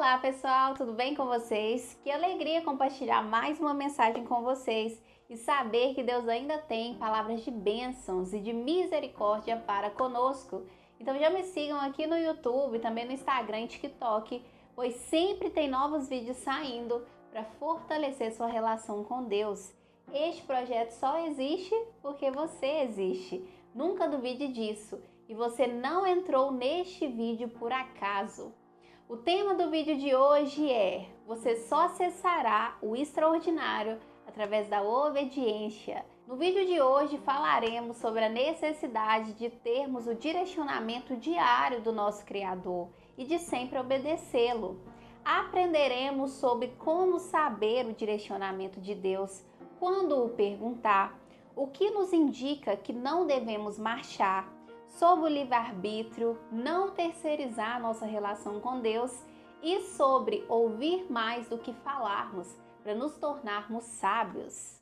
Olá pessoal, tudo bem com vocês? Que alegria compartilhar mais uma mensagem com vocês e saber que Deus ainda tem palavras de bênçãos e de misericórdia para conosco. Então já me sigam aqui no YouTube, também no Instagram e TikTok, pois sempre tem novos vídeos saindo para fortalecer sua relação com Deus. Este projeto só existe porque você existe. Nunca duvide disso. E você não entrou neste vídeo por acaso. O tema do vídeo de hoje é: você só acessará o extraordinário através da obediência. No vídeo de hoje falaremos sobre a necessidade de termos o direcionamento diário do nosso Criador e de sempre obedecê-lo. Aprenderemos sobre como saber o direcionamento de Deus quando o perguntar, o que nos indica que não devemos marchar, sobre o livre-arbítrio, não terceirizar nossa relação com Deus e sobre ouvir mais do que falarmos, para nos tornarmos sábios.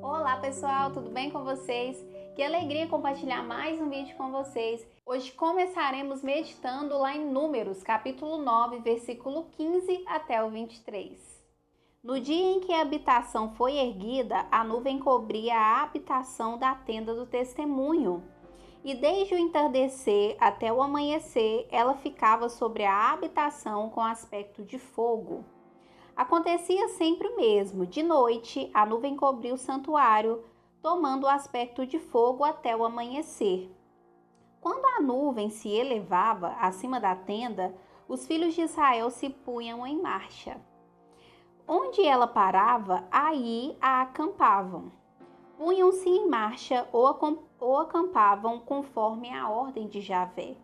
Olá pessoal, tudo bem com vocês? Que alegria compartilhar mais um vídeo com vocês. Hoje começaremos meditando lá em Números, capítulo 9, versículo 15 até o 23. No dia em que a habitação foi erguida, a nuvem cobria a habitação da tenda do testemunho. E desde o entardecer até o amanhecer, ela ficava sobre a habitação com aspecto de fogo. Acontecia sempre o mesmo. De noite, a nuvem cobria o santuário, tomando o aspecto de fogo até o amanhecer. Quando a nuvem se elevava acima da tenda, os filhos de Israel se punham em marcha. Onde ela parava, aí a acampavam. Punham-se em marcha ou acampavam conforme a ordem de Javé.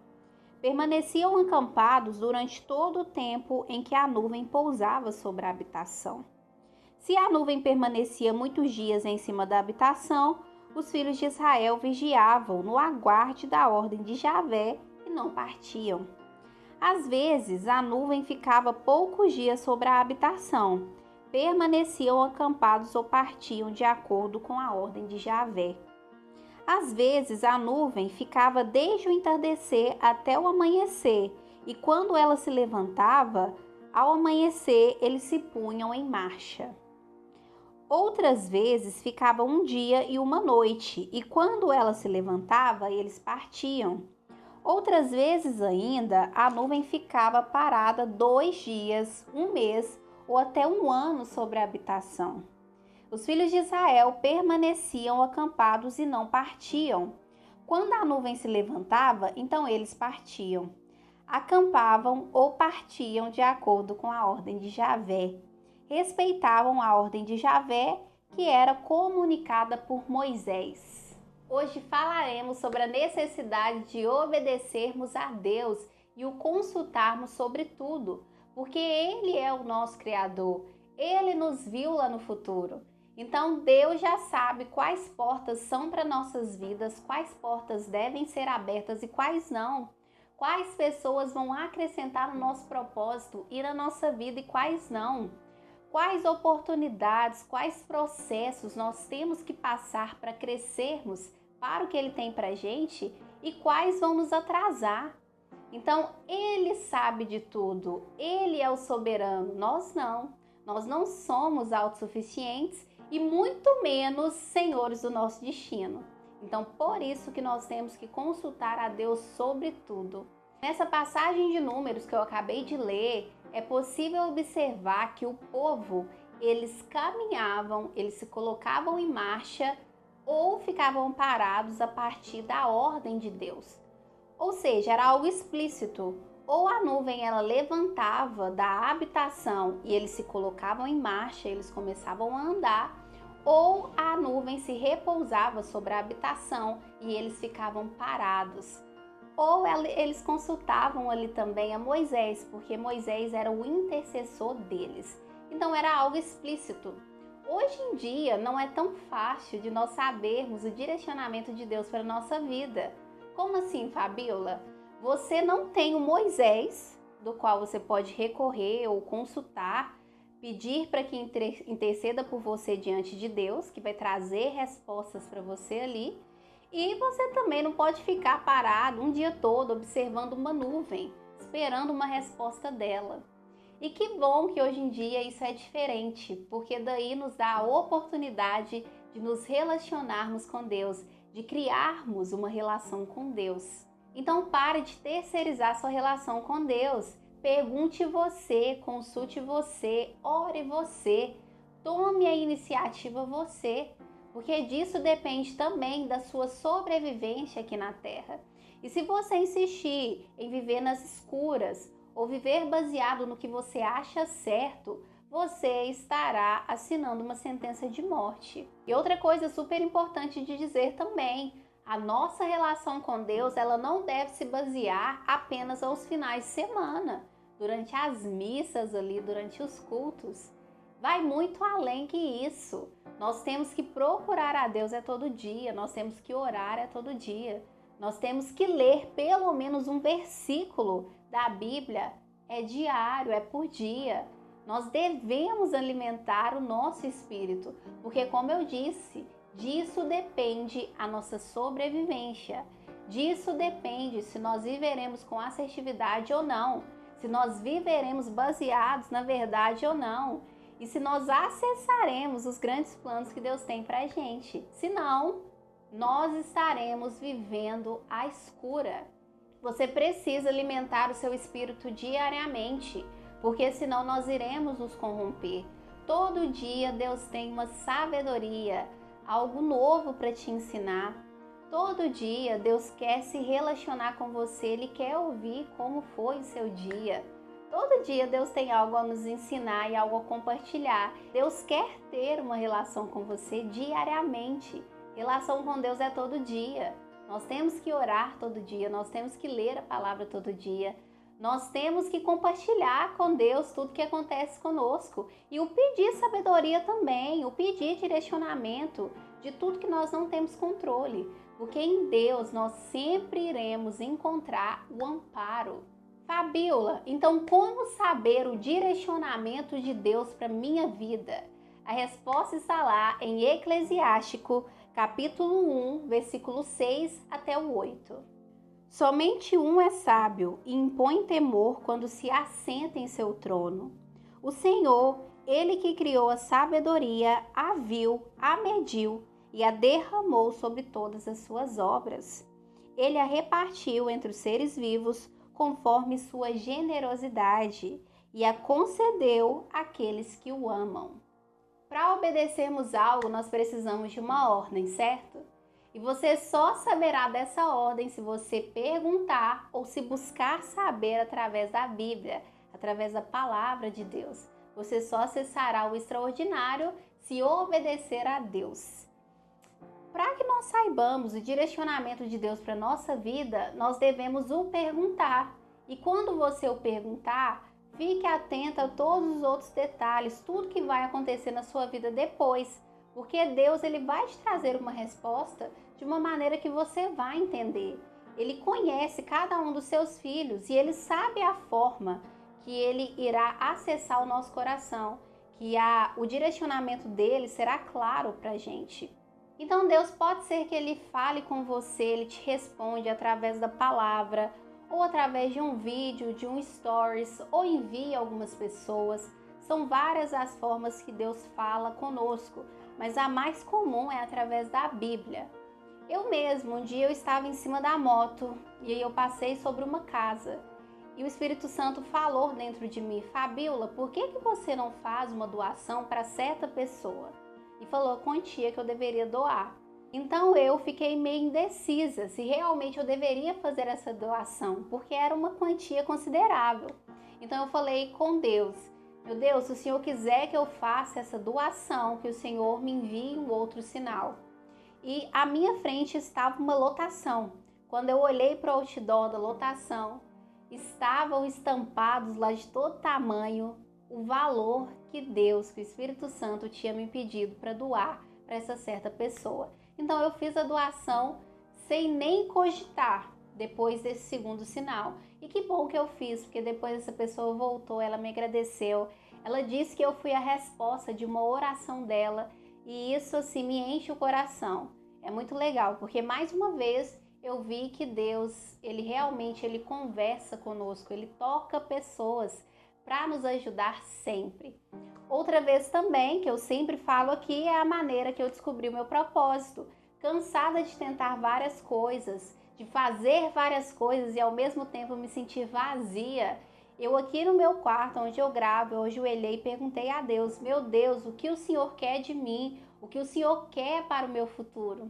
Permaneciam acampados durante todo o tempo em que a nuvem pousava sobre a habitação. Se a nuvem permanecia muitos dias em cima da habitação, os filhos de Israel vigiavam no aguarde da ordem de Javé e não partiam. Às vezes, a nuvem ficava poucos dias sobre a habitação, permaneciam acampados ou partiam de acordo com a ordem de Javé. Às vezes, a nuvem ficava desde o entardecer até o amanhecer, e quando ela se levantava, ao amanhecer, eles se punham em marcha. Outras vezes ficava um dia e uma noite, e quando ela se levantava, eles partiam. Outras vezes ainda, a nuvem ficava parada 2 dias, um mês ou até um ano sobre a habitação. Os filhos de Israel permaneciam acampados e não partiam. Quando a nuvem se levantava, então eles partiam. Acampavam ou partiam de acordo com a ordem de Javé. Respeitavam a ordem de Javé, que era comunicada por Moisés. Hoje falaremos sobre a necessidade de obedecermos a Deus e o consultarmos sobre tudo, porque Ele é o nosso Criador, Ele nos viu lá no futuro. Então Deus já sabe quais portas são para nossas vidas, quais portas devem ser abertas e quais não. Quais pessoas vão acrescentar no nosso propósito e na nossa vida e quais não. Quais oportunidades, quais processos nós temos que passar para crescermos para o que Ele tem para a gente e quais vão nos atrasar. Então, Ele sabe de tudo, Ele é o soberano, nós não. Nós não somos autossuficientes e muito menos senhores do nosso destino. Então, por isso que nós temos que consultar a Deus sobre tudo. Nessa passagem de Números que eu acabei de ler, é possível observar que o povo, eles caminhavam, eles se colocavam em marcha ou ficavam parados a partir da ordem de Deus. Ou seja, era algo explícito. Ou a nuvem ela levantava da habitação e eles se colocavam em marcha, eles começavam a andar, ou a nuvem se repousava sobre a habitação e eles ficavam parados. Ou eles consultavam ali também a Moisés, porque Moisés era o intercessor deles. Então era algo explícito. Hoje em dia não é tão fácil de nós sabermos o direcionamento de Deus para a nossa vida. Como assim, Fabíola? Você não tem o Moisés, do qual você pode recorrer ou consultar pedir para que interceda por você diante de Deus, que vai trazer respostas para você ali. E você também não pode ficar parado um dia todo observando uma nuvem, esperando uma resposta dela. E que bom que hoje em dia isso é diferente, porque daí nos dá a oportunidade de nos relacionarmos com Deus, de criarmos uma relação com Deus. Então pare de terceirizar sua relação com Deus. Pergunte você, consulte você, ore você, tome a iniciativa você, porque disso depende também da sua sobrevivência aqui na Terra. E se você insistir em viver nas escuras ou viver baseado no que você acha certo, você estará assinando uma sentença de morte. E outra coisa super importante de dizer também, a nossa relação com Deus, ela não deve se basear apenas aos finais de semana, durante as missas ali, durante os cultos. Vai muito além que isso. Nós temos que procurar a Deus todo dia, nós temos que orar todo dia. Nós temos que ler pelo menos um versículo da Bíblia, é diário, é por dia. Nós devemos alimentar o nosso espírito, porque como eu disse, disso depende a nossa sobrevivência. Disso depende se nós viveremos com assertividade ou não, se nós viveremos baseados na verdade ou não, e se nós acessaremos os grandes planos que Deus tem para a gente. Se não, nós estaremos vivendo à escura. Você precisa alimentar o seu espírito diariamente, porque senão nós iremos nos corromper. Todo dia Deus tem uma sabedoria, algo novo para te ensinar. Todo dia Deus quer se relacionar com você, Ele quer ouvir como foi o seu dia. Todo dia Deus tem algo a nos ensinar e algo a compartilhar. Deus quer ter uma relação com você diariamente. Relação com Deus é todo dia. Nós temos que orar todo dia, nós temos que ler a palavra todo dia. Nós temos que compartilhar com Deus tudo que acontece conosco. E o pedir sabedoria também, o pedir direcionamento de tudo que nós não temos controle. Porque em Deus nós sempre iremos encontrar o amparo. Fabíola, então como saber o direcionamento de Deus para minha vida? A resposta está lá em Eclesiástico, capítulo 1, versículo 6 até o 8. Somente um é sábio e impõe temor quando se assenta em seu trono. O Senhor, Ele que criou a sabedoria, a viu, a mediu e a derramou sobre todas as suas obras. Ele a repartiu entre os seres vivos conforme sua generosidade e a concedeu àqueles que o amam. Para obedecermos algo, nós precisamos de uma ordem, certo? E você só saberá dessa ordem se você perguntar ou se buscar saber através da Bíblia, através da palavra de Deus. Você só acessará o extraordinário se obedecer a Deus. Para que nós saibamos o direcionamento de Deus para a nossa vida, nós devemos o perguntar. E quando você o perguntar, fique atento a todos os outros detalhes, tudo que vai acontecer na sua vida depois. Porque Deus ele vai te trazer uma resposta de uma maneira que você vai entender. Ele conhece cada um dos seus filhos e Ele sabe a forma que Ele irá acessar o nosso coração, que o direcionamento dele será claro para a gente. Então Deus pode ser que Ele fale com você, Ele te responde através da palavra, ou através de um vídeo, de um stories, ou envie algumas pessoas. São várias as formas que Deus fala conosco, mas a mais comum é através da Bíblia. Eu mesmo, um dia eu estava em cima da moto e aí eu passei sobre uma casa e o Espírito Santo falou dentro de mim: Fabíola, por que você não faz uma doação para certa pessoa? E falou a quantia que eu deveria doar. Então eu fiquei meio indecisa se realmente eu deveria fazer essa doação, porque era uma quantia considerável. Então eu falei com Deus: meu Deus, se o Senhor quiser que eu faça essa doação, que o Senhor me envie um outro sinal. E à minha frente estava uma lotação. Quando eu olhei para o outdoor da lotação, estavam estampados lá de todo tamanho o valor que Deus, que o Espírito Santo tinha me pedido para doar para essa certa pessoa. Então eu fiz a doação sem nem cogitar depois desse segundo sinal. E que bom que eu fiz, porque depois essa pessoa voltou, ela me agradeceu, Ela disse que eu fui a resposta de uma oração dela e isso assim me enche o coração. É muito legal, porque mais uma vez eu vi que Deus, ele realmente conversa conosco, ele toca pessoas para nos ajudar sempre. Outra vez também, que eu sempre falo aqui, é a maneira que eu descobri o meu propósito. Cansada de tentar várias coisas, de fazer várias coisas e ao mesmo tempo me sentir vazia, eu aqui no meu quarto, onde eu gravo, eu ajoelhei e perguntei a Deus, meu Deus, o que o Senhor quer de mim? O que o Senhor quer para o meu futuro?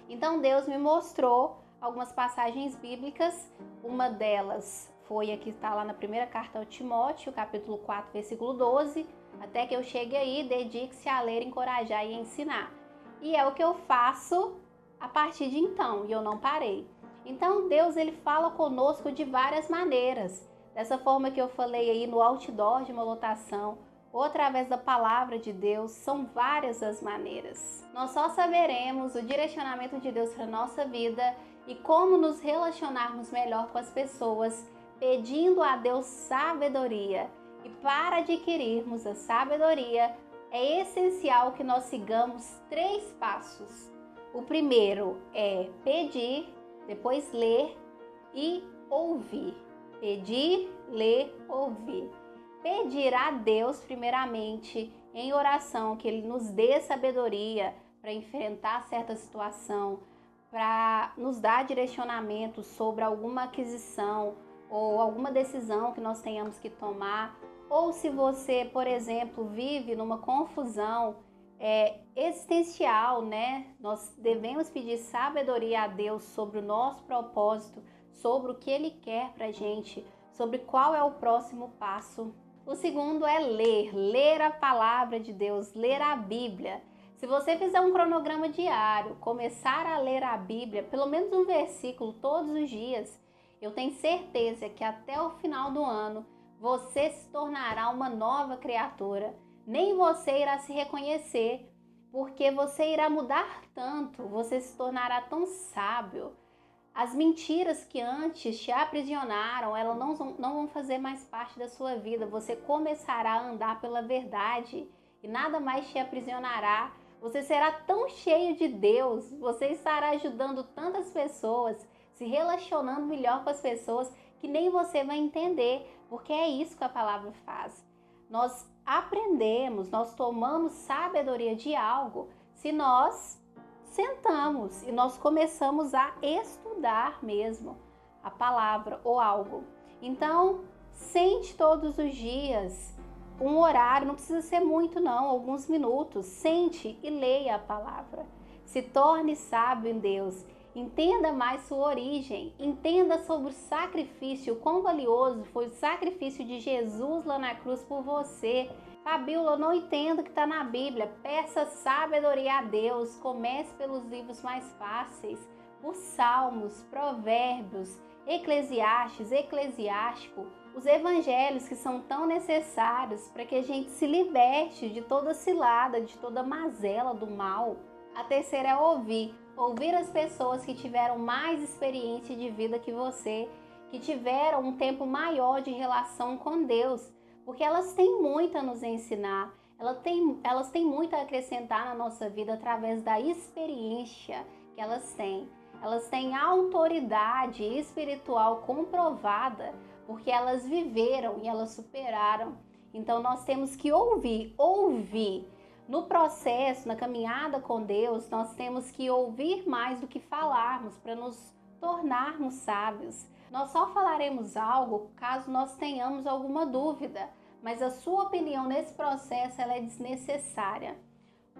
Então Deus me mostrou algumas passagens bíblicas, uma delas foi a que está lá na primeira carta ao Timóteo, capítulo 4, versículo 12, até que eu chegue aí, dedique-se a ler, encorajar e ensinar. E é o que eu faço a partir de então, e eu não parei. Então Deus, ele fala conosco de várias maneiras, dessa forma que eu falei aí no outdoor de uma lotação, ou através da palavra de Deus, são várias as maneiras. Nós só saberemos o direcionamento de Deus para a nossa vida e como nos relacionarmos melhor com as pessoas, pedindo a Deus sabedoria. E para adquirirmos a sabedoria, é essencial que nós sigamos 3 passos. O primeiro é pedir, depois ler e ouvir. Pedir, ler, ouvir. Pedir a Deus, primeiramente, em oração, que Ele nos dê sabedoria para enfrentar certa situação, para nos dar direcionamento sobre alguma aquisição ou alguma decisão que nós tenhamos que tomar. Ou se você, por exemplo, vive numa confusão existencial, né? Nós devemos pedir sabedoria a Deus sobre o nosso propósito, sobre o que Ele quer para a gente, sobre qual é o próximo passo. O segundo é ler a palavra de Deus, ler a Bíblia. Se você fizer um cronograma diário, começar a ler a Bíblia, pelo menos um versículo todos os dias, eu tenho certeza que até o final do ano você se tornará uma nova criatura. Nem você irá se reconhecer, porque você irá mudar tanto, você se tornará tão sábio. As mentiras que antes te aprisionaram, elas não vão fazer mais parte da sua vida. Você começará a andar pela verdade e nada mais te aprisionará. Você será tão cheio de Deus, você estará ajudando tantas pessoas, se relacionando melhor com as pessoas, que nem você vai entender, porque é isso que a palavra faz. Nós aprendemos, nós tomamos sabedoria de algo se nós sentamos e nós começamos a estudar mesmo a palavra ou algo. Então, sente todos os dias um horário, não precisa ser muito não, alguns minutos, sente e leia a palavra. Se torne sábio em Deus, entenda mais sua origem, entenda sobre o sacrifício, o quão valioso foi o sacrifício de Jesus lá na cruz por você. Fabíola, eu não entendo o que está na Bíblia. Peça sabedoria a Deus. Comece pelos livros mais fáceis. Os Salmos, Provérbios, Eclesiastes, Eclesiástico, os evangelhos que são tão necessários para que a gente se liberte de toda cilada, de toda mazela do mal. A terceira é ouvir. Ouvir as pessoas que tiveram mais experiência de vida que você, que tiveram um tempo maior de relação com Deus. Porque elas têm muito a nos ensinar, elas têm muito a acrescentar na nossa vida através da experiência que elas têm. Elas têm autoridade espiritual comprovada, porque elas viveram e elas superaram. Então nós temos que ouvir. No processo, na caminhada com Deus, nós temos que ouvir mais do que falarmos para nos tornarmos sábios. Nós só falaremos algo caso nós tenhamos alguma dúvida, mas a sua opinião nesse processo ela é desnecessária.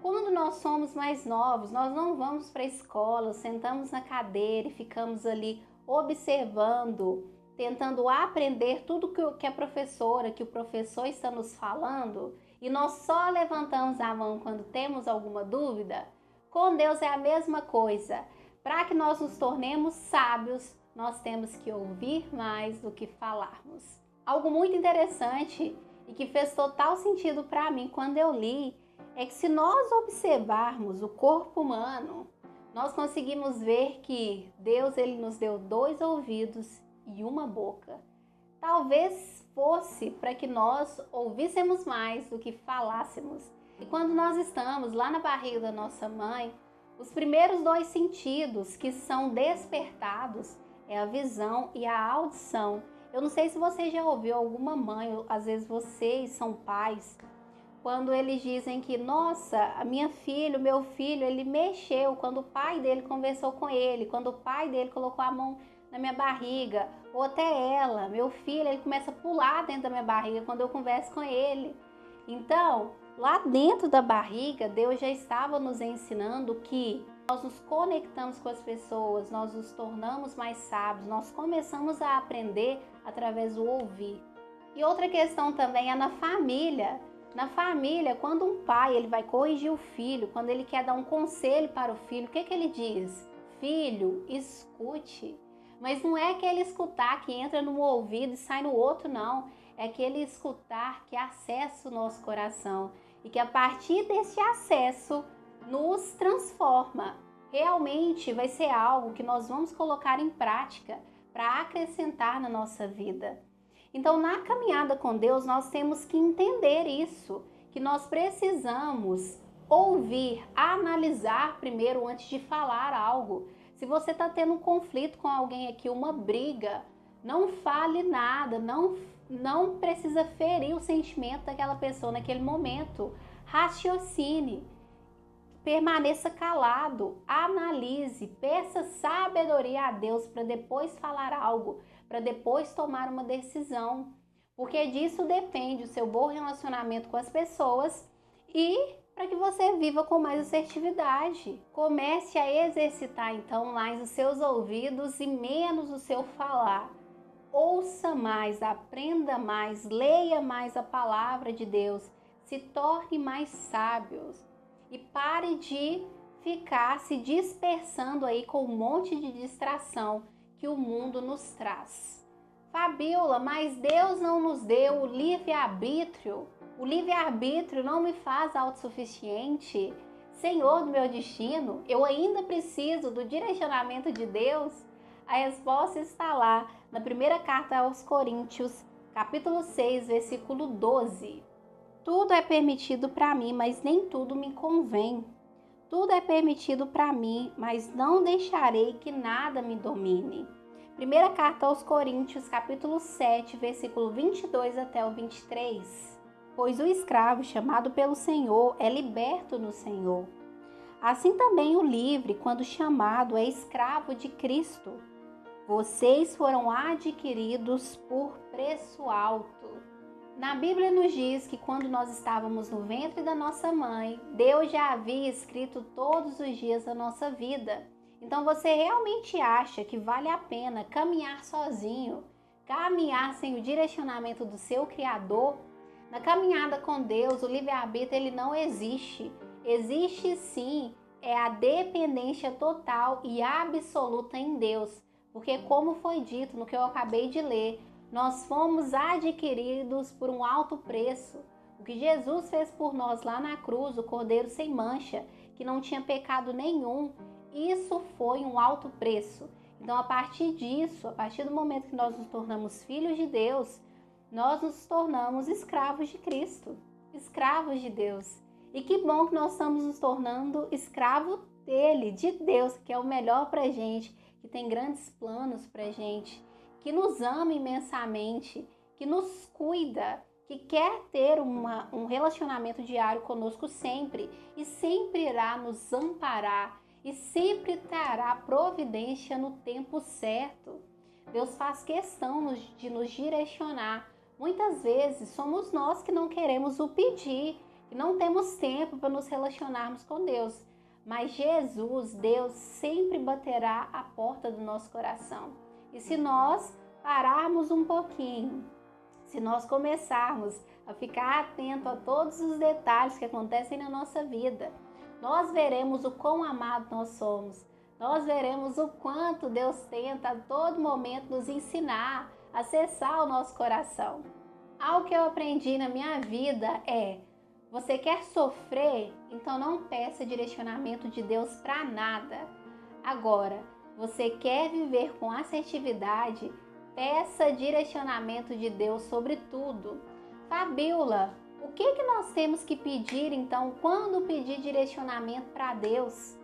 Quando nós somos mais novos, nós não vamos para a escola, sentamos na cadeira e ficamos ali observando, tentando aprender tudo que a professora, que o professor está nos falando, e nós só levantamos a mão quando temos alguma dúvida. Com Deus é a mesma coisa. Para que nós nos tornemos sábios, nós temos que ouvir mais do que falarmos. Algo muito interessante e que fez total sentido para mim quando eu li, é que se nós observarmos o corpo humano, nós conseguimos ver que Deus ele nos deu 2 ouvidos e uma boca. talvez fosse para que nós ouvíssemos mais do que falássemos. E quando nós estamos lá na barriga da nossa mãe, os primeiros 2 sentidos que são despertados é a visão e a audição. Eu não sei se você já ouviu alguma mãe, ou às vezes vocês são pais, quando eles dizem que, nossa, a minha filha, o meu filho, ele mexeu quando o pai dele conversou com ele, quando o pai dele colocou a mão na minha barriga, ou até ela, meu filho, ele começa a pular dentro da minha barriga quando eu converso com ele. Então, lá dentro da barriga, Deus já estava nos ensinando que nós nos conectamos com as pessoas, nós nos tornamos mais sábios, nós começamos a aprender através do ouvir. E outra questão também é na família. Na família, quando um pai ele vai corrigir o filho, quando ele quer dar um conselho para o filho, o que ele diz? Filho, escute. Mas não é aquele escutar que entra no ouvido e sai no outro, não. É aquele escutar que acessa o nosso coração e que a partir desse acesso nos transforma. Realmente vai ser algo que nós vamos colocar em prática para acrescentar na nossa vida. Então, na caminhada com Deus, nós temos que entender isso, que nós precisamos ouvir, analisar primeiro antes de falar algo. Se você está tendo um conflito com alguém aqui, uma briga, não fale nada, não precisa ferir o sentimento daquela pessoa naquele momento. Raciocine, permaneça calado, analise, peça sabedoria a Deus para depois falar algo, para depois tomar uma decisão, porque disso depende o seu bom relacionamento com as pessoas e para que você viva com mais assertividade. Comece a exercitar então mais os seus ouvidos e menos o seu falar. Ouça mais, aprenda mais, leia mais a palavra de Deus, se torne mais sábios e pare de ficar se dispersando aí com um monte de distração que o mundo nos traz. Fabíola, mas Deus não nos deu o livre-arbítrio. O livre-arbítrio não me faz autossuficiente. Senhor do meu destino, eu ainda preciso do direcionamento de Deus? A resposta está lá na primeira carta aos Coríntios, capítulo 6, versículo 12. Tudo é permitido para mim, mas nem tudo me convém. Tudo é permitido para mim, mas não deixarei que nada me domine. Primeira carta aos Coríntios, capítulo 7, versículo 22 até o 23. Pois o escravo chamado pelo Senhor é liberto no Senhor. Assim também o livre, quando chamado, é escravo de Cristo. Vocês foram adquiridos por preço alto. Na Bíblia nos diz que quando nós estávamos no ventre da nossa mãe, Deus já havia escrito todos os dias da nossa vida. Então você realmente acha que vale a pena caminhar sozinho, caminhar sem o direcionamento do seu Criador? Na caminhada com Deus, o livre-arbítrio ele não existe. Existe sim, é a dependência total e absoluta em Deus. Porque como foi dito no que eu acabei de ler, nós fomos adquiridos por um alto preço. O que Jesus fez por nós lá na cruz, o Cordeiro sem mancha, que não tinha pecado nenhum, isso foi um alto preço. Então, a partir disso, a partir do momento que nós nos tornamos filhos de Deus, nós nos tornamos escravos de Cristo, escravos de Deus. E que bom que nós estamos nos tornando escravos dele, de Deus, que é o melhor pra gente, que tem grandes planos pra gente, que nos ama imensamente, que nos cuida, que quer ter um relacionamento diário conosco sempre e sempre irá nos amparar e sempre trará providência no tempo certo. Deus faz questão de nos direcionar. Muitas vezes somos nós que não queremos o pedir, que não temos tempo para nos relacionarmos com Deus. Mas Jesus, Deus, sempre baterá a porta do nosso coração. E se nós pararmos um pouquinho, se nós começarmos a ficar atento a todos os detalhes que acontecem na nossa vida, nós veremos o quão amados nós somos. Nós veremos o quanto Deus tenta a todo momento nos ensinar a acessar o nosso coração. Algo que eu aprendi na minha vida é: você quer sofrer? Então não peça direcionamento de Deus para nada. Agora, você quer viver com assertividade? Peça direcionamento de Deus sobre tudo. Fabíola, o que nós temos que pedir então quando pedir direcionamento para Deus?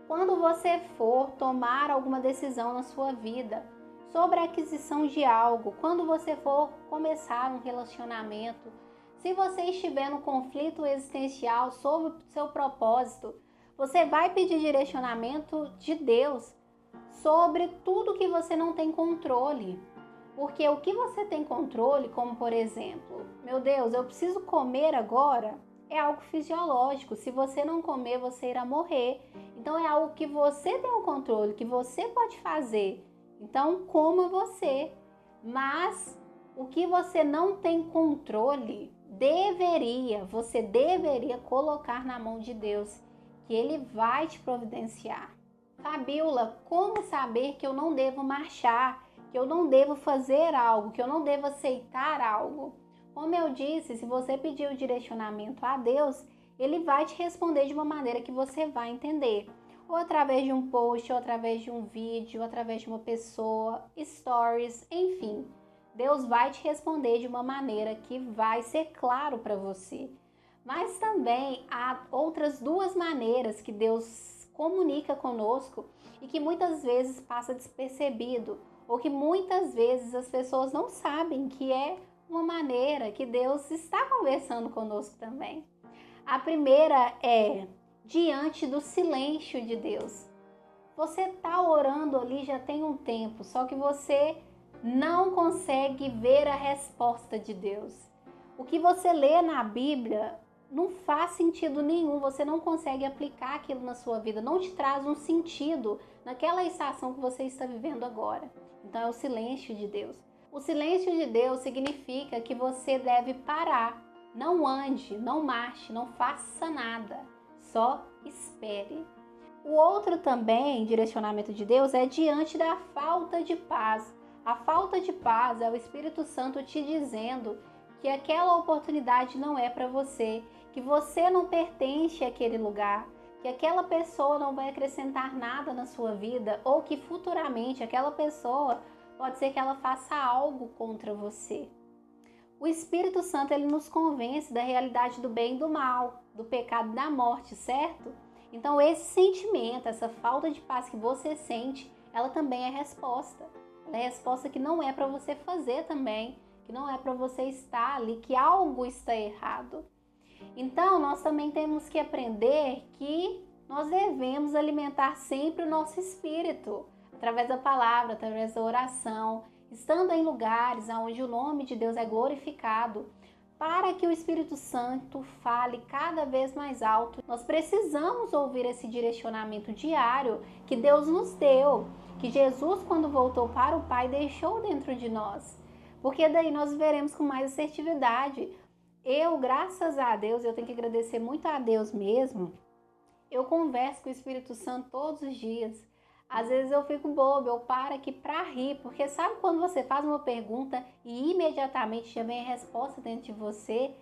Quando você for tomar alguma decisão na sua vida sobre a aquisição de algo, quando você for começar um relacionamento, se você estiver num conflito existencial sobre o seu propósito, você vai pedir direcionamento de Deus sobre tudo que você não tem controle. Porque o que você tem controle, como por exemplo, meu Deus, eu preciso comer agora, é algo fisiológico. Se você não comer, você irá morrer. Então é algo que você tem o controle, que você pode fazer. Então coma você. Mas o que você não tem controle, você deveria colocar na mão de Deus, que Ele vai te providenciar. Fabíola, como saber que eu não devo marchar, que eu não devo fazer algo, que eu não devo aceitar algo? Como eu disse, se você pedir o direcionamento a Deus, Ele vai te responder de uma maneira que você vai entender. Ou através de um post, ou através de um vídeo, ou através de uma pessoa, stories, enfim. Deus vai te responder de uma maneira que vai ser claro para você. Mas também há outras duas maneiras que Deus comunica conosco e que muitas vezes passa despercebido, ou que muitas vezes as pessoas não sabem que é uma maneira que Deus está conversando conosco também. A primeira é diante do silêncio de Deus. Você está orando ali já tem um tempo, só que você não consegue ver a resposta de Deus. O que você lê na Bíblia não faz sentido nenhum, você não consegue aplicar aquilo na sua vida, não te traz um sentido naquela estação que você está vivendo agora. Então é o silêncio de Deus. O silêncio de Deus significa que você deve parar, não ande, não marche, não faça nada, só espere. O outro também, direcionamento de Deus, é diante da falta de paz. A falta de paz é o Espírito Santo te dizendo que aquela oportunidade não é para você, que você não pertence àquele lugar, que aquela pessoa não vai acrescentar nada na sua vida, ou que futuramente aquela pessoa pode ser que ela faça algo contra você. O Espírito Santo, ele nos convence da realidade do bem e do mal, do pecado e da morte, certo? Então esse sentimento, essa falta de paz que você sente, ela também é resposta. Ela é resposta que não é para você fazer também, que não é para você estar ali, que algo está errado. Então, nós também temos que aprender que nós devemos alimentar sempre o nosso espírito, através da palavra, através da oração, estando em lugares onde o nome de Deus é glorificado, para que o Espírito Santo fale cada vez mais alto. Nós precisamos ouvir esse direcionamento diário que Deus nos deu, que Jesus, quando voltou para o Pai, deixou dentro de nós, porque daí nós veremos com mais assertividade. Eu, graças a Deus, eu tenho que agradecer muito a Deus mesmo, eu converso com o Espírito Santo todos os dias. Às vezes eu fico boba, eu paro aqui para rir, porque sabe quando você faz uma pergunta e imediatamente já vem a resposta dentro de você?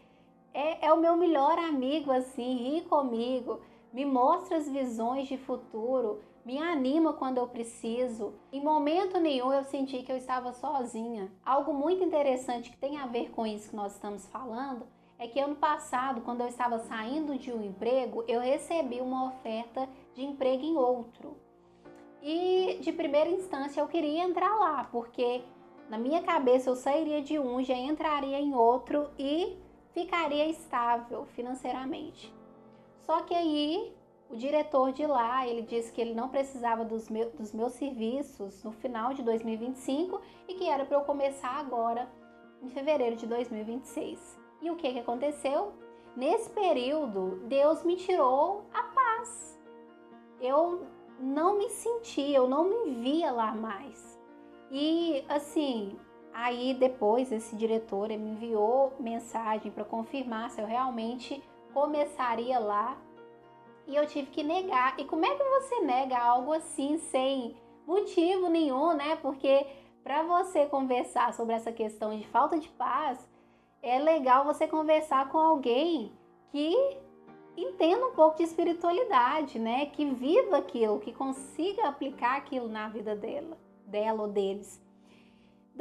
É o meu melhor amigo, assim, ri comigo, me mostra as visões de futuro, me anima quando eu preciso. Em momento nenhum eu senti que eu estava sozinha. Algo muito interessante que tem a ver com isso que nós estamos falando é que ano passado, quando eu estava saindo de um emprego, eu recebi uma oferta de emprego em outro. E de primeira instância eu queria entrar lá, porque na minha cabeça eu sairia de um, já entraria em outro e ficaria estável financeiramente. Só que aí o diretor de lá, ele disse que ele não precisava dos meus serviços no final de 2025 e que era para eu começar agora em fevereiro de 2026. E o que aconteceu? Nesse período, Deus me tirou a paz. Eu não me sentia, eu não me via lá mais. E assim, aí depois esse diretor ele me enviou mensagem para confirmar se eu realmente começaria lá. E eu tive que negar. E como é que você nega algo assim sem motivo nenhum, né? Porque para você conversar sobre essa questão de falta de paz, é legal você conversar com alguém que entenda um pouco de espiritualidade, né? Que viva aquilo, que consiga aplicar aquilo na vida dela ou deles.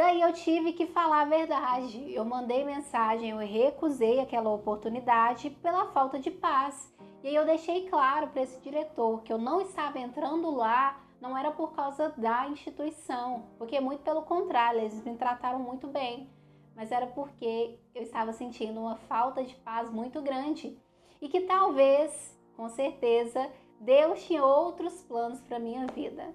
Daí eu tive que falar a verdade. Eu mandei mensagem, eu recusei aquela oportunidade pela falta de paz. E aí eu deixei claro para esse diretor que eu não estava entrando lá, não era por causa da instituição, porque muito pelo contrário, eles me trataram muito bem, mas era porque eu estava sentindo uma falta de paz muito grande e que talvez, com certeza, Deus tinha outros planos para minha vida.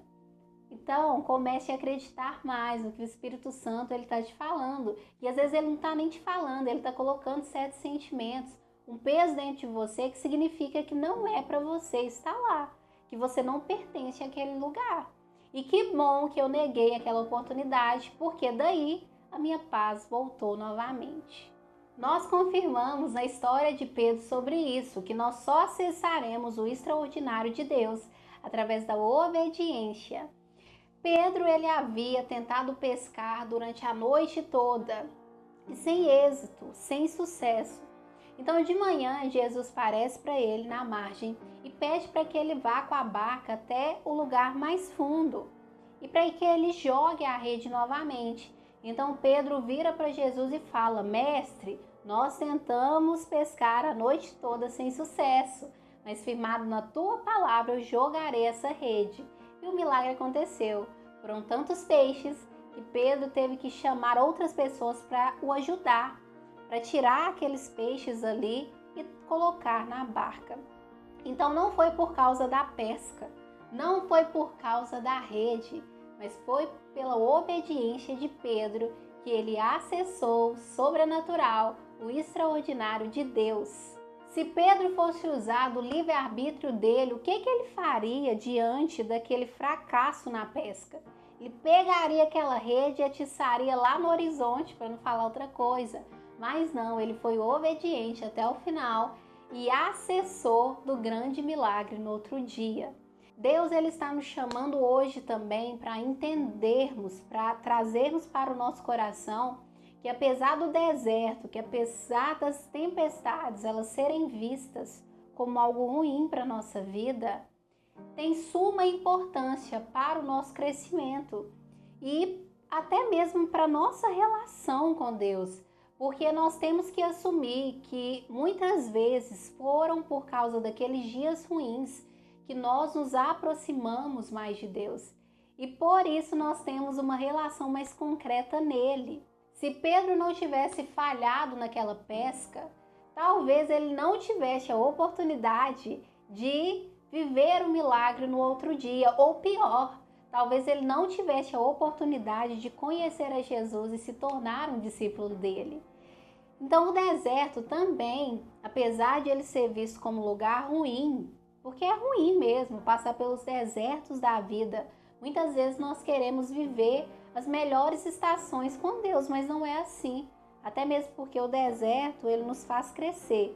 Então, comece a acreditar mais no que o Espírito Santo está te falando. E às vezes ele não está nem te falando, ele está colocando certos sentimentos, um peso dentro de você que significa que não é para você estar lá, que você não pertence àquele lugar. E que bom que eu neguei aquela oportunidade, porque daí a minha paz voltou novamente. Nós confirmamos na história de Pedro sobre isso, que nós só acessaremos o extraordinário de Deus através da obediência. Pedro, ele havia tentado pescar durante a noite toda e sem êxito, sem sucesso. Então, de manhã, Jesus aparece para ele na margem e pede para que ele vá com a barca até o lugar mais fundo e para que ele jogue a rede novamente. Então, Pedro vira para Jesus e fala: Mestre, nós tentamos pescar a noite toda sem sucesso, mas firmado na tua palavra eu jogarei essa rede. E o milagre aconteceu. Foram tantos peixes que Pedro teve que chamar outras pessoas para o ajudar, para tirar aqueles peixes ali e colocar na barca. Então não foi por causa da pesca, não foi por causa da rede, mas foi pela obediência de Pedro que ele acessou o sobrenatural, o extraordinário de Deus. Se Pedro fosse usar do livre-arbítrio dele, o que ele faria diante daquele fracasso na pesca? Ele pegaria aquela rede e atiçaria lá no horizonte, para não falar outra coisa. Mas não, ele foi obediente até o final e acessou do grande milagre no outro dia. Deus, ele está nos chamando hoje também para entendermos, para trazermos para o nosso coração que apesar do deserto, que apesar das tempestades, elas serem vistas como algo ruim para a nossa vida, tem suma importância para o nosso crescimento e até mesmo para a nossa relação com Deus, porque nós temos que assumir que muitas vezes foram por causa daqueles dias ruins que nós nos aproximamos mais de Deus e por isso nós temos uma relação mais concreta nele. Se Pedro não tivesse falhado naquela pesca, talvez ele não tivesse a oportunidade de viver o milagre no outro dia, ou pior, talvez ele não tivesse a oportunidade de conhecer a Jesus e se tornar um discípulo dele. Então o deserto também, apesar de ele ser visto como lugar ruim, porque é ruim mesmo passar pelos desertos da vida, muitas vezes nós queremos viver as melhores estações com Deus, mas não é assim. Até mesmo porque o deserto, ele nos faz crescer.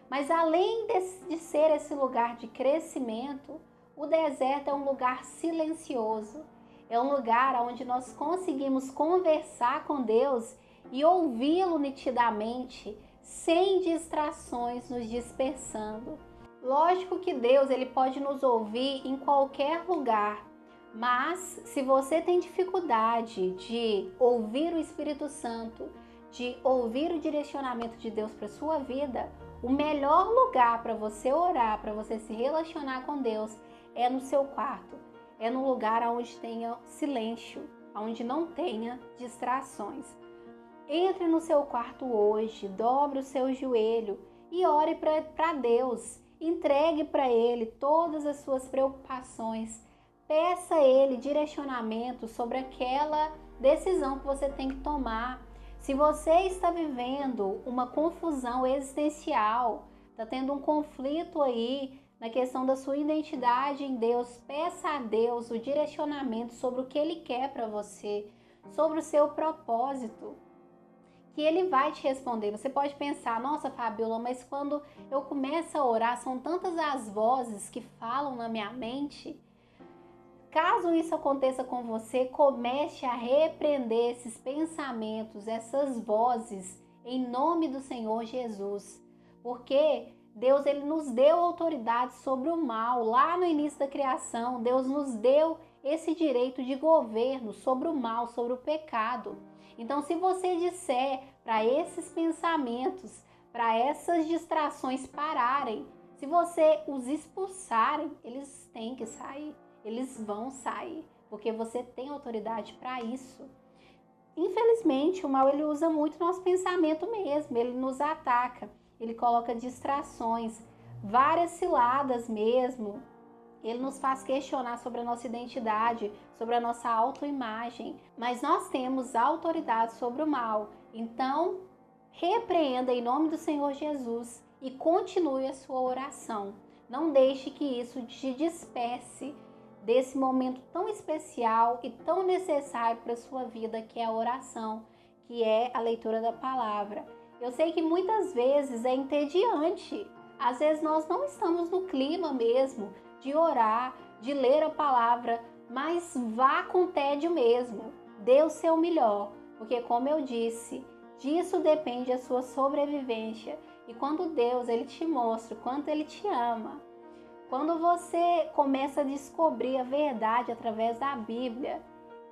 Mas além de ser esse lugar de crescimento, o deserto é um lugar silencioso. É um lugar onde nós conseguimos conversar com Deus e ouvi-lo nitidamente, sem distrações nos dispersando. Lógico que Deus, ele pode nos ouvir em qualquer lugar, mas se você tem dificuldade de ouvir o Espírito Santo, de ouvir o direcionamento de Deus para a sua vida, o melhor lugar para você orar, para você se relacionar com Deus, é no seu quarto. É no lugar onde tenha silêncio, onde não tenha distrações. Entre no seu quarto hoje, dobre o seu joelho e ore para Deus. Entregue para Ele todas as suas preocupações. Peça a Ele direcionamento sobre aquela decisão que você tem que tomar. Se você está vivendo uma confusão existencial, está tendo um conflito aí na questão da sua identidade em Deus, peça a Deus o direcionamento sobre o que Ele quer para você, sobre o seu propósito, que Ele vai te responder. Você pode pensar, nossa, Fabiola, mas quando eu começo a orar, são tantas as vozes que falam na minha mente. Caso isso aconteça com você, comece a repreender esses pensamentos, essas vozes, em nome do Senhor Jesus. Porque Deus, ele nos deu autoridade sobre o mal. Lá no início da criação, Deus nos deu esse direito de governo sobre o mal, sobre o pecado. Então, se você disser para esses pensamentos, para essas distrações pararem, se você os expulsarem, eles têm que sair, eles vão sair, porque você tem autoridade para isso. Infelizmente, o mal ele usa muito nosso pensamento mesmo, ele nos ataca, ele coloca distrações, várias ciladas mesmo, ele nos faz questionar sobre a nossa identidade, sobre a nossa autoimagem, mas nós temos autoridade sobre o mal. Então, repreenda em nome do Senhor Jesus e continue a sua oração. Não deixe que isso te disperse desse momento tão especial e tão necessário para a sua vida, que é a oração, que é a leitura da palavra. Eu sei que muitas vezes é entediante, às vezes nós não estamos no clima mesmo de orar, de ler a palavra, mas vá com tédio mesmo, dê o seu melhor, porque como eu disse, disso depende a sua sobrevivência. E quando Deus ele te mostra o quanto ele te ama, quando você começa a descobrir a verdade através da Bíblia,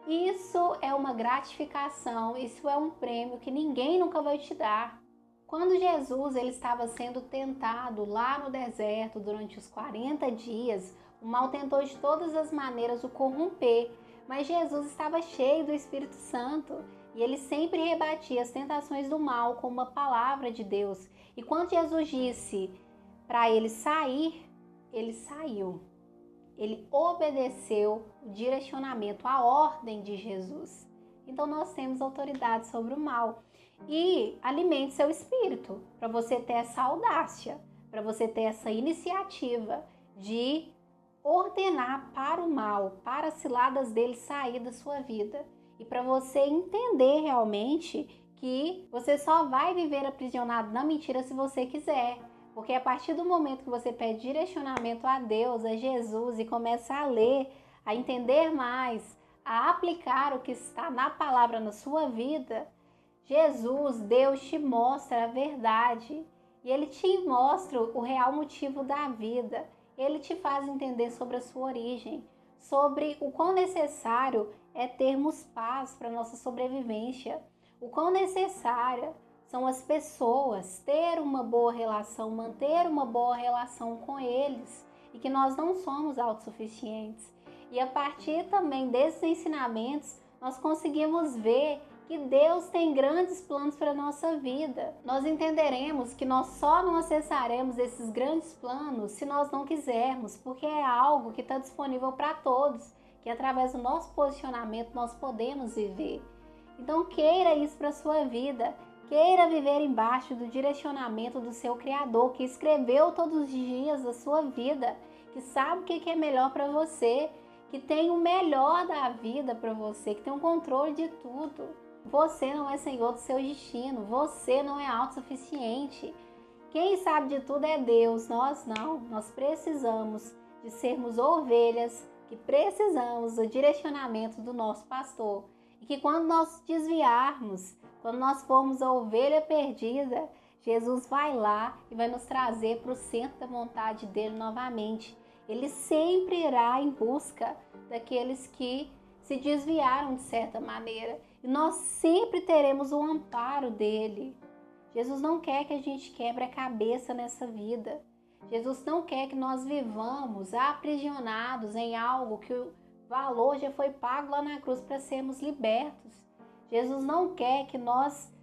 isso é uma gratificação, isso é um prêmio que ninguém nunca vai te dar. Quando Jesus ele estava sendo tentado lá no deserto durante os 40 dias, o mal tentou de todas as maneiras o corromper, mas Jesus estava cheio do Espírito Santo e ele sempre rebatia as tentações do mal com uma palavra de Deus. E quando Jesus disse para ele sair, ele saiu. Ele obedeceu o direcionamento, a ordem de Jesus. Então nós temos autoridade sobre o mal. E alimente seu espírito, para você ter essa audácia, para você ter essa iniciativa de ordenar para o mal, para as ciladas dele sair da sua vida. E para você entender realmente que você só vai viver aprisionado na mentira se você quiser. Porque a partir do momento que você pede direcionamento a Deus, a Jesus, e começa a ler, a entender mais, a aplicar o que está na palavra na sua vida, Jesus, Deus te mostra a verdade e Ele te mostra o real motivo da vida. Ele te faz entender sobre a sua origem, sobre o quão necessário é termos paz para a nossa sobrevivência, o quão necessária são as pessoas, ter uma boa relação, manter uma boa relação com eles e que nós não somos autossuficientes. E a partir também desses ensinamentos, nós conseguimos ver que Deus tem grandes planos para a nossa vida. Nós entenderemos que nós só não acessaremos esses grandes planos se nós não quisermos, porque é algo que está disponível para todos, que através do nosso posicionamento nós podemos viver. Então queira isso para a sua vida. Queira viver embaixo do direcionamento do seu Criador, que escreveu todos os dias da sua vida, que sabe o que é melhor para você, que tem o melhor da vida para você, que tem o controle de tudo. Você não é senhor do seu destino, você não é autossuficiente. Quem sabe de tudo é Deus, nós não. Nós precisamos de sermos ovelhas, que precisamos do direcionamento do nosso pastor. E que quando nós desviarmos, quando nós formos a ovelha perdida, Jesus vai lá e vai nos trazer para o centro da vontade dele novamente. Ele sempre irá em busca daqueles que se desviaram de certa maneira. E nós sempre teremos o amparo dele. Jesus não quer que a gente quebre a cabeça nessa vida. Jesus não quer que nós vivamos aprisionados em algo que o valor já foi pago lá na cruz para sermos libertos. Jesus não quer que nós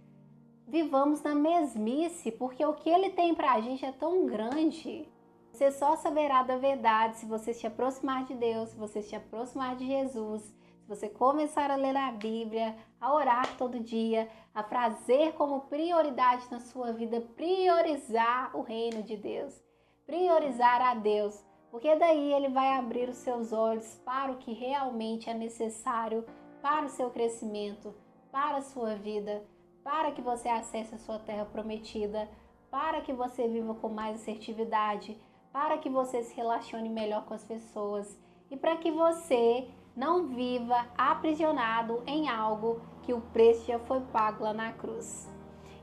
vivamos na mesmice, porque o que ele tem para a gente é tão grande. Você só saberá da verdade se você se aproximar de Deus, se você se aproximar de Jesus, se você começar a ler a Bíblia, a orar todo dia, a fazer como prioridade na sua vida, priorizar o reino de Deus, priorizar a Deus, porque daí ele vai abrir os seus olhos para o que realmente é necessário para o seu crescimento, para a sua vida, para que você acesse a sua terra prometida, para que você viva com mais assertividade, para que você se relacione melhor com as pessoas e para que você não viva aprisionado em algo que o preço já foi pago lá na cruz.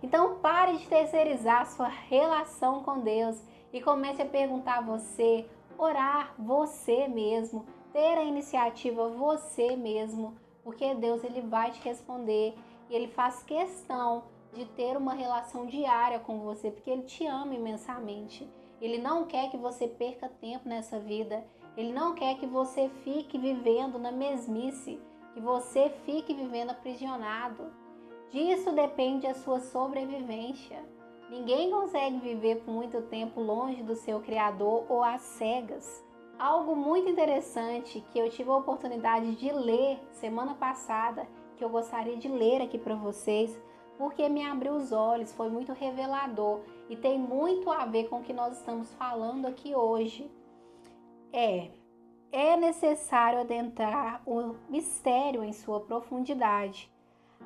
Então pare de terceirizar a sua relação com Deus e comece a perguntar a você, orar você mesmo, ter a iniciativa você mesmo, porque Deus ele vai te responder e Ele faz questão de ter uma relação diária com você, porque Ele te ama imensamente. Ele não quer que você perca tempo nessa vida. Ele não quer que você fique vivendo na mesmice, que você fique vivendo aprisionado. Disso depende a sua sobrevivência. Ninguém consegue viver por muito tempo longe do seu Criador ou às cegas. Algo muito interessante que eu tive a oportunidade de ler semana passada, que eu gostaria de ler aqui para vocês, porque me abriu os olhos, foi muito revelador e tem muito a ver com o que nós estamos falando aqui hoje. É necessário adentrar o mistério em sua profundidade.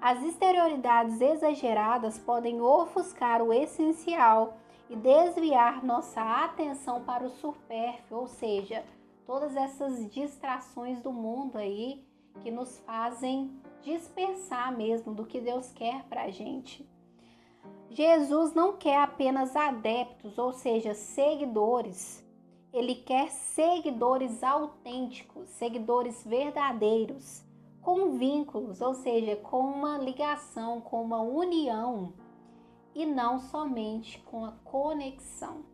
As exterioridades exageradas podem ofuscar o essencial e desviar nossa atenção para o supérfluo, ou seja, todas essas distrações do mundo aí que nos fazem dispersar mesmo do que Deus quer para a gente. Jesus não quer apenas adeptos, ou seja, seguidores. Ele quer seguidores autênticos, seguidores verdadeiros, com vínculos, ou seja, com uma ligação, com uma união, e não somente com a conexão.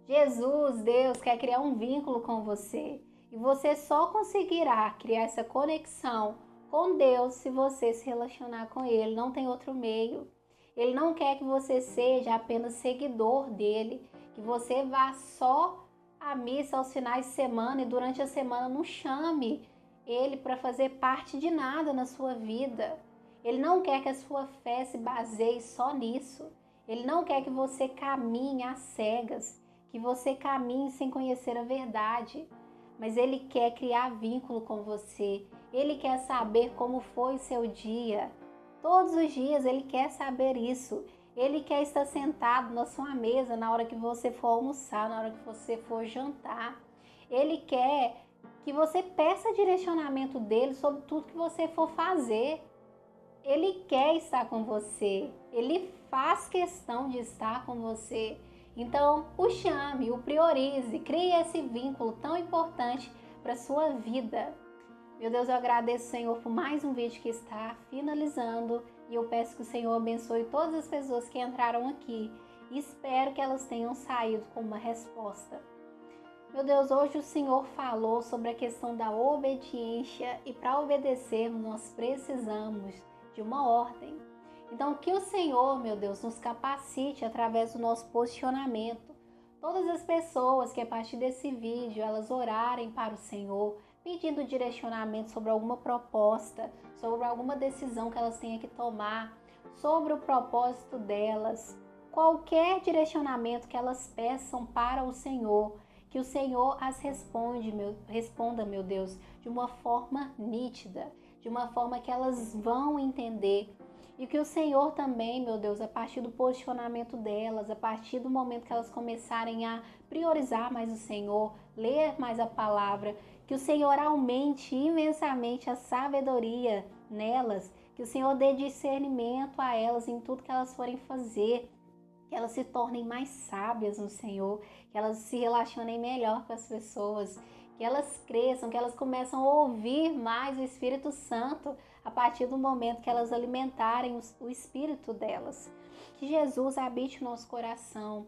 Jesus, Deus, quer criar um vínculo com você, e você só conseguirá criar essa conexão com Deus se você se relacionar com Ele, não tem outro meio. Ele não quer que você seja apenas seguidor dele, que você vá só à missa aos finais de semana e durante a semana não chame Ele para fazer parte de nada na sua vida. Ele não quer que a sua fé se baseie só nisso. Ele não quer que você caminhe às cegas, que você caminhe sem conhecer a verdade. Mas Ele quer criar vínculo com você. Ele quer saber como foi o seu dia. Todos os dias Ele quer saber isso. Ele quer estar sentado na sua mesa na hora que você for almoçar, na hora que você for jantar. Ele quer que você peça direcionamento dele sobre tudo que você for fazer. Ele quer estar com você. Ele faz questão de estar com você. Então, o chame, o priorize, crie esse vínculo tão importante para a sua vida. Meu Deus, eu agradeço, Senhor, por mais um vídeo que está finalizando e eu peço que o Senhor abençoe todas as pessoas que entraram aqui e espero que elas tenham saído com uma resposta. Meu Deus, hoje o Senhor falou sobre a questão da obediência e para obedecermos nós precisamos de uma ordem. Então, que o Senhor, meu Deus, nos capacite através do nosso posicionamento. Todas as pessoas que a partir desse vídeo elas orarem para o Senhor, pedindo direcionamento sobre alguma proposta, sobre alguma decisão que elas tenham que tomar, sobre o propósito delas, qualquer direcionamento que elas peçam para o Senhor, que o Senhor as responda, meu Deus, de uma forma nítida, de uma forma que elas vão entender. E que o Senhor também, meu Deus, a partir do posicionamento delas, a partir do momento que elas começarem a priorizar mais o Senhor, ler mais a palavra, que o Senhor aumente imensamente a sabedoria nelas, que o Senhor dê discernimento a elas em tudo que elas forem fazer, que elas se tornem mais sábias no Senhor, que elas se relacionem melhor com as pessoas, que elas cresçam, que elas começam a ouvir mais o Espírito Santo a partir do momento que elas alimentarem o Espírito delas. Que Jesus habite o nosso coração,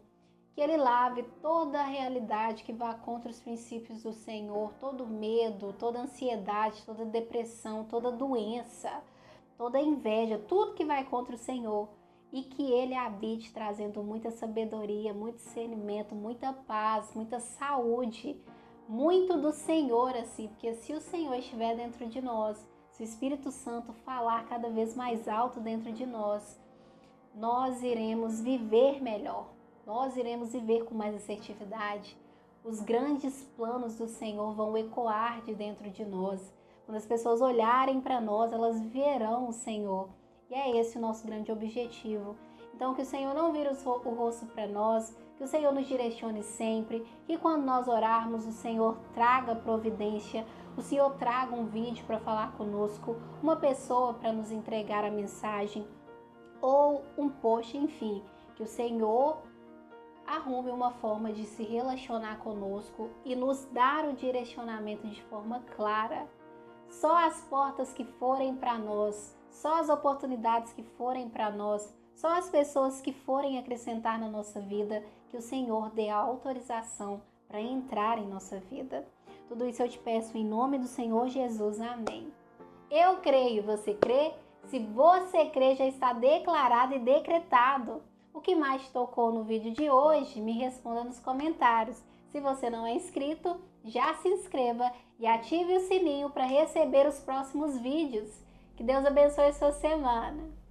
que Ele lave toda a realidade que vá contra os princípios do Senhor, todo medo, toda ansiedade, toda depressão, toda doença, toda inveja, tudo que vai contra o Senhor. E que Ele habite trazendo muita sabedoria, muito discernimento, muita paz, muita saúde, muito do Senhor, assim, porque se o Senhor estiver dentro de nós, se o Espírito Santo falar cada vez mais alto dentro de nós, nós iremos viver melhor, nós iremos viver com mais assertividade. Os grandes planos do Senhor vão ecoar de dentro de nós. Quando as pessoas olharem para nós, elas verão o Senhor. E é esse o nosso grande objetivo. Então, que o Senhor não vire o rosto para nós, que o Senhor nos direcione sempre, que quando nós orarmos, o Senhor traga providência, o Senhor traga um vídeo para falar conosco, uma pessoa para nos entregar a mensagem, ou um post, enfim, que o Senhor arrume uma forma de se relacionar conosco e nos dar o direcionamento de forma clara. Só as portas que forem para nós, só as oportunidades que forem para nós, só as pessoas que forem acrescentar na nossa vida, que o Senhor dê a autorização para entrar em nossa vida. Tudo isso eu te peço em nome do Senhor Jesus. Amém. Eu creio, você crê? Se você crê, já está declarado e decretado. O que mais te tocou no vídeo de hoje? Me responda nos comentários. Se você não é inscrito, já se inscreva e ative o sininho para receber os próximos vídeos. Que Deus abençoe a sua semana.